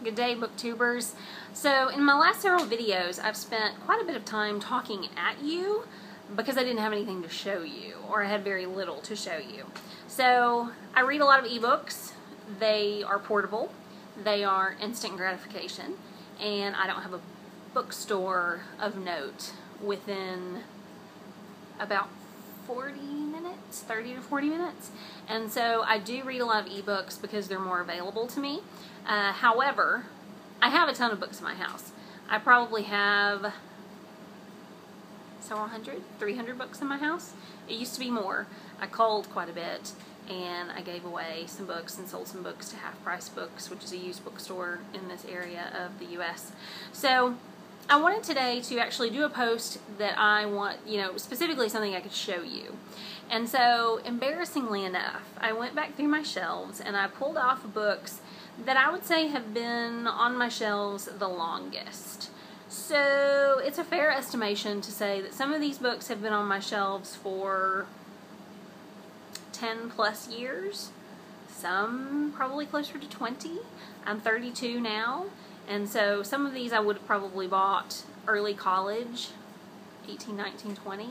Good day, booktubers. So in my last several videos, I've spent quite a bit of time talking at you because I didn't have anything to show you, or I had very little to show you. So I read a lot of ebooks. They are portable, they are instant gratification, and I don't have a bookstore of note within about 40 minutes, 30 to 40 minutes. And so I do read a lot of ebooks because they're more available to me. However, I have a ton of books in my house. I probably have several hundred, 300 books in my house. It used to be more. I culled quite a bit, and I gave away some books and sold some books to Half Price Books, which is a used bookstore in this area of the U.S. So I wanted today to actually do a post that I want, specifically something I could show you. And so, embarrassingly enough, I went back through my shelves and I pulled off books that I would say have been on my shelves the longest. So it's a fair estimation to say that some of these books have been on my shelves for 10 plus years. Some probably closer to 20. I'm 32 now, and so some of these I would have probably bought early college, 18, 19, 20.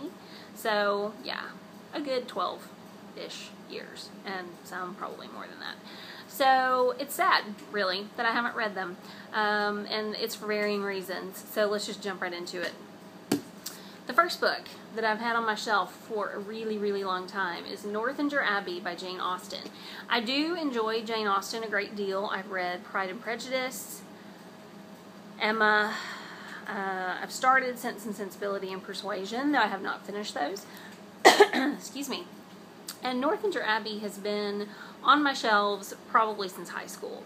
So yeah, a good 12-ish years, and some probably more than that. So it's sad, really, that I haven't read them, and it's for varying reasons. So let's just jump right into it. The first book that I've had on my shelf for a really, really long time is Northanger Abbey by Jane Austen. I do enjoy Jane Austen a great deal. I've read Pride and Prejudice, Emma. I've started Sense and Sensibility and Persuasion, though I have not finished those. Excuse me. And Northanger Abbey has been on my shelves probably since high school.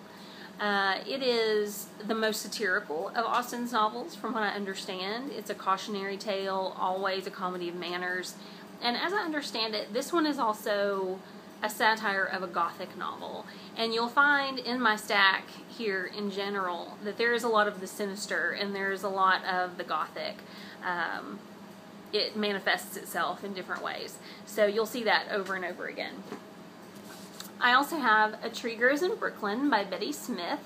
It is the most satirical of Austen's novels, from what I understand. It's a cautionary tale, always a comedy of manners. And as I understand it, this one is also a satire of a Gothic novel. And you'll find in my stack here in general that there is a lot of the sinister and there is a lot of the Gothic. It manifests itself in different ways. So you'll see that over and over again. I also have A Tree Grows in Brooklyn by Betty Smith,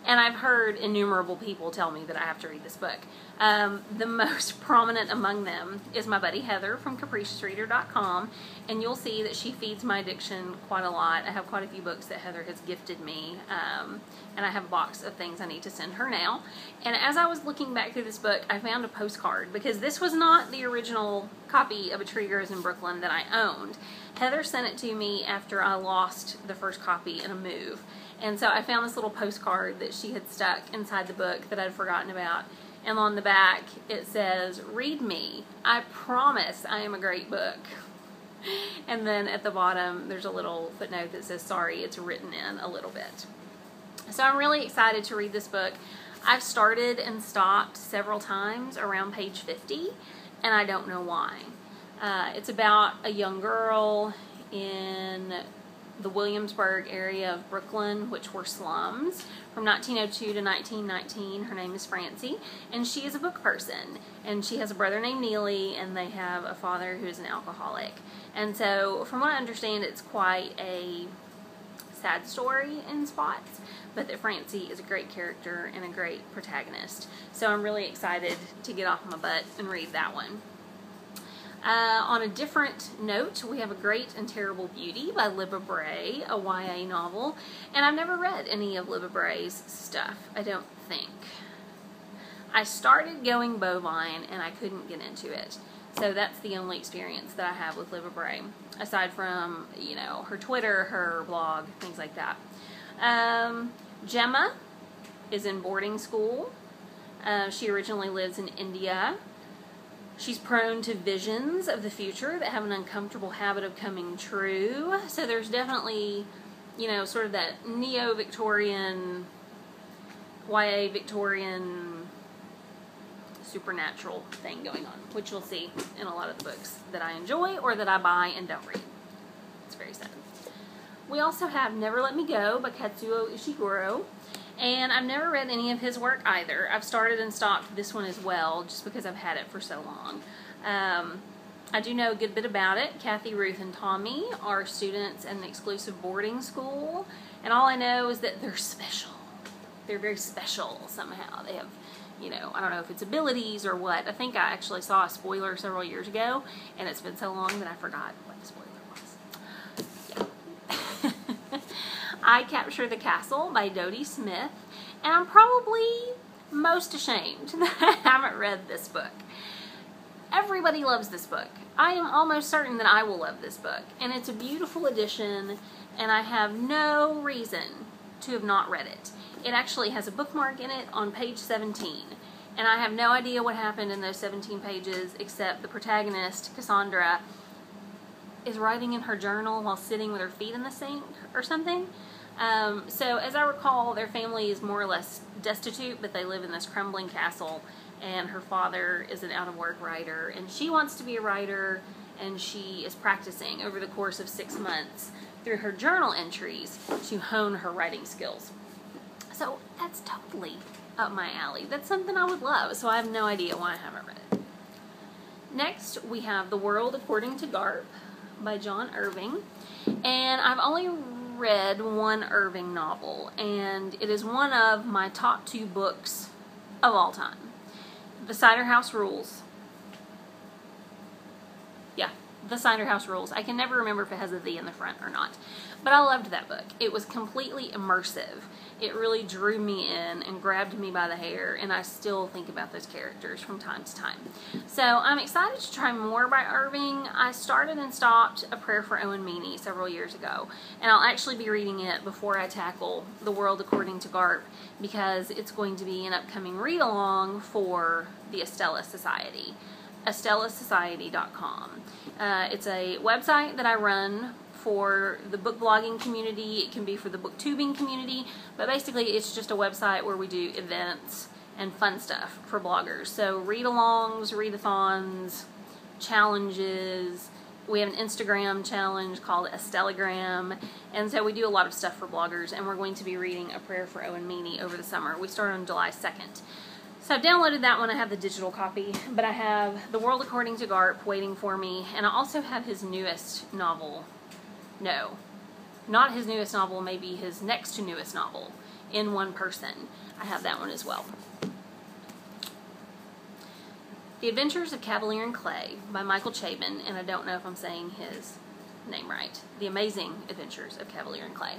and I've heard innumerable people tell me that I have to read this book. The most prominent among them is my buddy Heather from capriciousreader.com, and you'll see that she feeds my addiction quite a lot. I have quite a few books that Heather has gifted me, and I have a box of things I need to send her now. And as I was looking back through this book, I found a postcard, because this was not the original copy of A Tree Grows in Brooklyn that I owned. Heather sent it to me after I lost the first copy in a move. And so I found this little postcard that she had stuck inside the book that I'd forgotten about. And on the back it says, "Read me. I promise I am a great book." And then at the bottom there's a little footnote that says, "Sorry, it's written in a little bit." So I'm really excited to read this book. I've started and stopped several times around page 50, and I don't know why. It's about a young girl in the Williamsburg area of Brooklyn, which were slums, from 1902 to 1919. Her name is Francie, and she is a book person. And she has a brother named Neely, and they have a father who is an alcoholic. And so, from what I understand, it's quite a sad story in spots, but that Francie is a great character and a great protagonist. So I'm really excited to get off my butt and read that one. On a different note, we have A Great and Terrible Beauty by Libba Bray, a YA novel, and I've never read any of Libba Bray's stuff, I don't think. I started Going Bovine and I couldn't get into it, so that's the only experience that I have with Libba Bray, aside from, her Twitter, her blog, things like that. Gemma is in boarding school. She originally lives in India. She's prone to visions of the future that have an uncomfortable habit of coming true. So there's definitely, sort of that neo-Victorian, YA Victorian supernatural thing going on, which you'll see in a lot of the books that I enjoy or that I buy and don't read. It's very sad. We also have Never Let Me Go by Katsuo Ishiguro. And I've never read any of his work either. I've started and stopped this one as well, just because I've had it for so long. I do know a good bit about it. Kathy, Ruth, and Tommy are students at an exclusive boarding school, and all I know is that they're special. they're very special somehow. They have, you know, I don't know if it's abilities or what. I think I actually saw a spoiler several years ago, and it's been so long that I forgot what the spoiler was. Yeah. I Capture the Castle by Dodie Smith, and I'm probably most ashamed that I haven't read this book. Everybody loves this book. I am almost certain that I will love this book, and it's a beautiful edition, and I have no reason to have not read it. It actually has a bookmark in it on page 17, and I have no idea what happened in those 17 pages except the protagonist, Cassandra, is writing in her journal while sitting with her feet in the sink or something. So as I recall, their family is more or less destitute, but they live in this crumbling castle, and her father is an out-of-work writer, and she wants to be a writer, and she is practicing over the course of 6 months through her journal entries to hone her writing skills. So that's totally up my alley. That's something I would love, so I have no idea why I haven't read it. Next, we have The World According to Garp by John Irving, and I've only read one Irving novel, and it is one of my top 2 books of all time. The Cider House Rules. Yeah, The Cider House Rules. I can never remember if it has a "the" in the front or not. But I loved that book. It was completely immersive. It really drew me in and grabbed me by the hair, and I still think about those characters from time to time. So I'm excited to try more by Irving. I started and stopped A Prayer for Owen Meany several years ago, and I'll actually be reading it before I tackle The World According to Garp, because it's going to be an upcoming read-along for the Estella Society. EstellaSociety.com. It's a website that I run for the book blogging community. It can be for the booktubing community, but basically it's just a website where we do events and fun stuff for bloggers. So read-alongs, readathons, challenges. We have an Instagram challenge called Estellagram, and so we do a lot of stuff for bloggers, and we're going to be reading A Prayer for Owen Meany over the summer. We start on July 2nd. So I've downloaded that one. I have the digital copy, but I have The World According to Garp waiting for me, and I also have his newest novel. No, not his newest novel, maybe his next to newest novel, In One Person. I have that one as well. The Adventures of Cavalier and Clay by Michael Chabon, and I don't know if I'm saying his name right. The Amazing Adventures of Cavalier and Clay.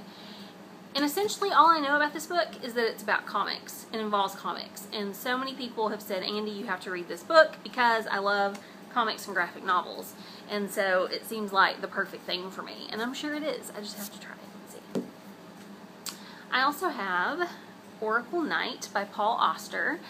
And essentially all I know about this book is that it's about comics. It involves comics. And so many people have said, Andy, you have to read this book because I love comics and graphic novels. And so it seems like the perfect thing for me. And I'm sure it is. I just have to try it and see. I also have Oracle Night by Paul Auster.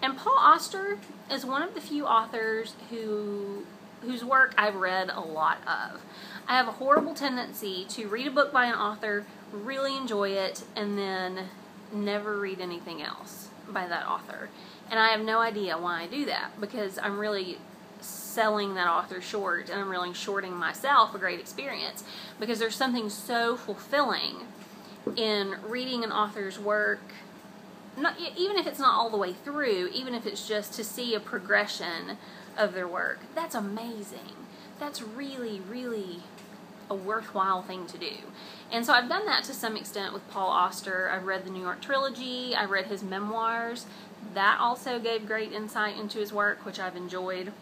And Paul Auster is one of the few authors whose work I've read a lot of. I have a horrible tendency to read a book by an author, really enjoy it, and then never read anything else by that author. And I have no idea why I do that, because I'm really selling that author short, and I'm really shorting myself a great experience, because there's something so fulfilling in reading an author's work, even if it's not all the way through, even if it's just to see a progression of their work. That's amazing. That's really, really a worthwhile thing to do. And so I've done that to some extent with Paul Auster. I've read the New York Trilogy. I read his memoirs. That also gave great insight into his work, which I've enjoyed.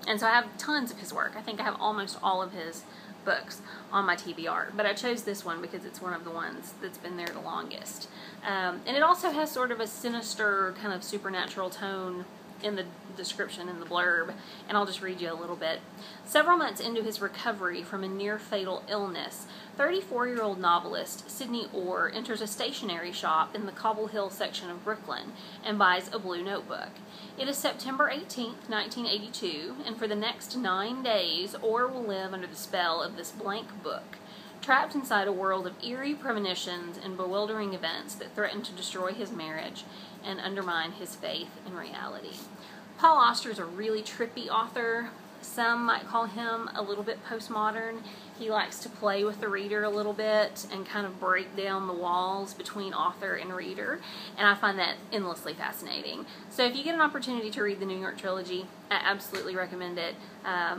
And so I have tons of his work. I think I have almost all of his books on my TBR. But I chose this one because it's one of the ones that's been there the longest. And it also has sort of a sinister kind of supernatural tone in the description, in the blurb, and I'll just read you a little bit. Several months into his recovery from a near-fatal illness, 34-year-old novelist Sidney Orr enters a stationery shop in the Cobble Hill section of Brooklyn and buys a blue notebook. It is September 18th, 1982, and for the next 9 days, Orr will live under the spell of this blank book, trapped inside a world of eerie premonitions and bewildering events that threaten to destroy his marriage and undermine his faith in reality. Paul Auster is a really trippy author. Some might call him a little bit postmodern. He likes to play with the reader a little bit and kind of break down the walls between author and reader, and I find that endlessly fascinating. So if you get an opportunity to read the New York Trilogy, I absolutely recommend it.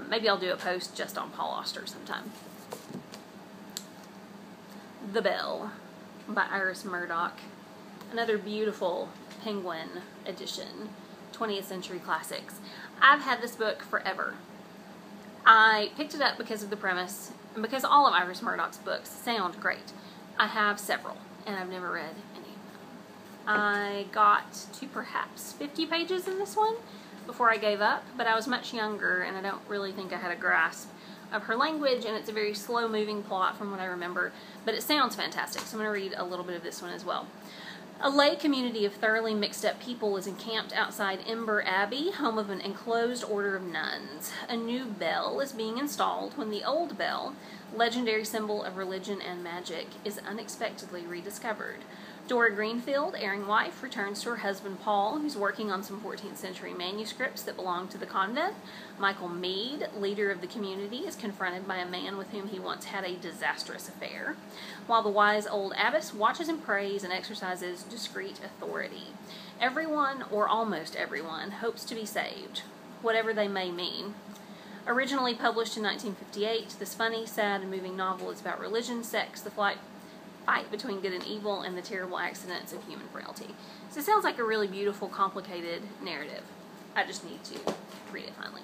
Maybe I'll do a post just on Paul Auster sometime. The Bell by Iris Murdoch. Another beautiful Penguin edition, 20th Century Classics. I've had this book forever. I picked it up because of the premise, and because all of Iris Murdoch's books sound great. I have several, and I've never read any of them. I got to perhaps 50 pages in this one before I gave up, but I was much younger, and I don't really think I had a grasp of her language, and it's a very slow-moving plot from what I remember, but it sounds fantastic, so I'm going to read a little bit of this one as well. A lay community of thoroughly mixed-up people is encamped outside Ember Abbey, home of an enclosed order of nuns. A new bell is being installed when the old bell, legendary symbol of religion and magic, is unexpectedly rediscovered. Dora Greenfield, erring wife, returns to her husband Paul, who's working on some 14th century manuscripts that belong to the convent. Michael Mead, leader of the community, is confronted by a man with whom he once had a disastrous affair, while the wise old abbess watches and prays and exercises discreet authority. Everyone, or almost everyone, hopes to be saved, whatever they may mean. Originally published in 1958, this funny, sad, and moving novel is about religion, sex, the fight between good and evil, and the terrible accidents of human frailty. So it sounds like a really beautiful, complicated narrative. I just need to read it finally.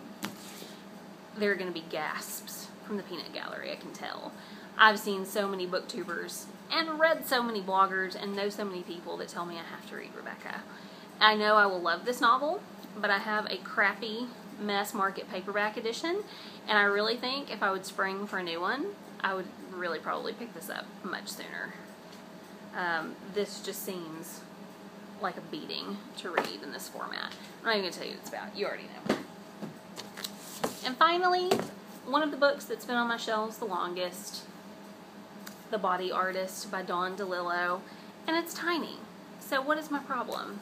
There are going to be gasps from the peanut gallery, I can tell. I've seen so many booktubers and read so many bloggers and know so many people that tell me I have to read Rebecca. I know I will love this novel, but I have a crappy mass market paperback edition, and I really think if I would spring for a new one, I would really probably pick this up much sooner. This just seems like a beating to read in this format. I'm not even going to tell you what it's about. You already know. And finally, one of the books that's been on my shelves the longest, The Body Artist by Dawn DeLillo, and it's tiny. So what is my problem?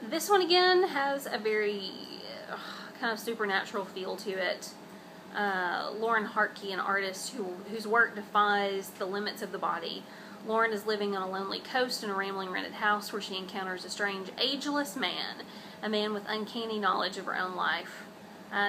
This one again has a very kind of supernatural feel to it. Lauren Hartke, an artist whose work defies the limits of the body. Lauren is living on a lonely coast in a rambling rented house where she encounters a strange, ageless man, a man with uncanny knowledge of her own life.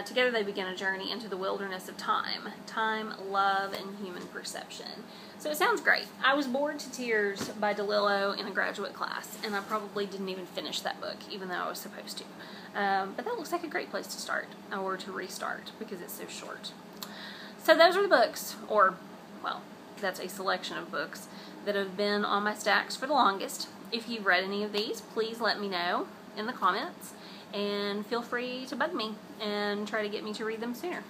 Together they begin a journey into the wilderness of time, love, and human perception. So it sounds great. I was bored to tears by DeLillo in a graduate class, and I probably didn't even finish that book, even though I was supposed to. But that looks like a great place to start, or to restart, because it's so short. So those are the books, or, well, that's a selection of books that have been on my stacks for the longest. If you've read any of these, please let me know in the comments, and feel free to bug me and try to get me to read them sooner.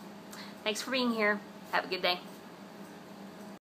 Thanks for being here. Have a good day.